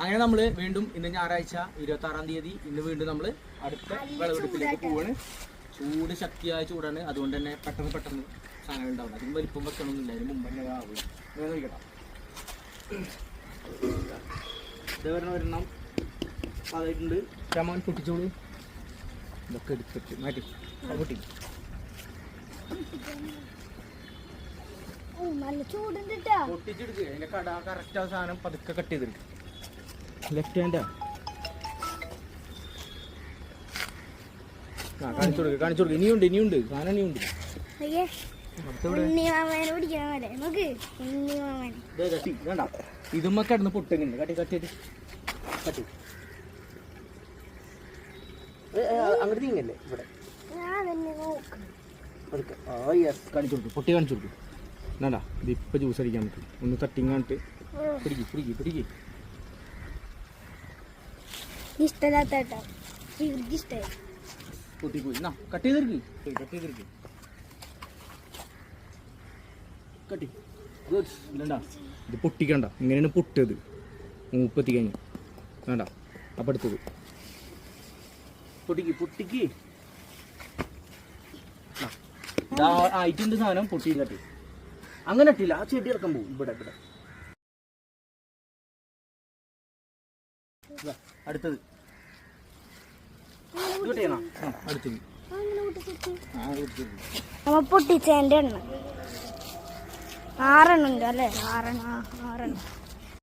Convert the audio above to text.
അങ്ങനെ നമ്മൾ വീണ്ടും ഇന്ന് ഞായറാഴ്ച 26-ാം തീയതി ഇന്ന് വീണ്ടും നമ്മൾ അടുത്ത വിളവെടുപ്പിലേക്ക് പോവാണ്. ചൂട് ശക്തിയായ ചൂടാണ്, അതുകൊണ്ട് തന്നെ പെട്ടെന്ന് സാധനങ്ങൾ ഉണ്ടാവും. അതിന് വലിപ്പം വെക്കണമെന്നില്ല, അതിന് മുമ്പ് തന്നെ ആവും. അങ്ങനെ നോക്കട്ടോ, ഒരെണ്ണം അതായിട്ടുണ്ട്. രമാൻ പൊട്ടിച്ചോളൂ, ഇതൊക്കെ എടുത്തിട്ട് മാറ്റി പൊട്ടി. പൊട്ടിച്ചെടുക്കുക, അതിന്റെ കട കറക്റ്റ് ആ സാധനം പതുക്കെ കട്ട് ചെയ്തെടുക്കും. ലെഫ്റ്റ് ഹാൻഡാ. കാണിച്ചു കൊടുക്കുക. ഇനിയുണ്ട് സാധനം, ഇനിയുണ്ട്. ഇതുമ്മ കിടന്ന് പൊട്ടുന്നുണ്ട്. കട്ടി അങ്ങോട്ട് നീങ്ങല്ലേ ഇവിടെ. കാണിച്ചു കൊടുക്കും, പൊട്ടി കാണിച്ചു കൊടുക്കും. എന്നാടാ ഇത് ഇപ്പം ജ്യൂസ് അടിക്കാൻ പറ്റും. ഒന്ന് തട്ടിങ്ങാണ്ട് പിടിക്ക്. പൊട്ടിപ്പോയി. കട്ട് ചെയ്തെടുക്ക്. കട്ടി ഗുഡ്. ഇല്ലണ്ടാ, ഇത് പൊട്ടിക്കണ്ട, ഇങ്ങനെയാണ് പൊട്ടിയത്. മൂപ്പത്തി കഴിഞ്ഞു വേണ്ട. അപ്പം എടുത്തത് പൊട്ടിക്ക്. ആയിട്ടുണ്ട് സാധനം. പൊട്ടിയും കട്ടി അങ്ങനെ ഇട്ടില്ല, ആ ചെടി ഇറക്കാൻ പോകും. ഇവിടെ അടുത്തത് പൊട്ടിച്ചതിന്റെ 6 എണ്ണം ഉണ്ട് അല്ലേ? 6 എണ്ണം.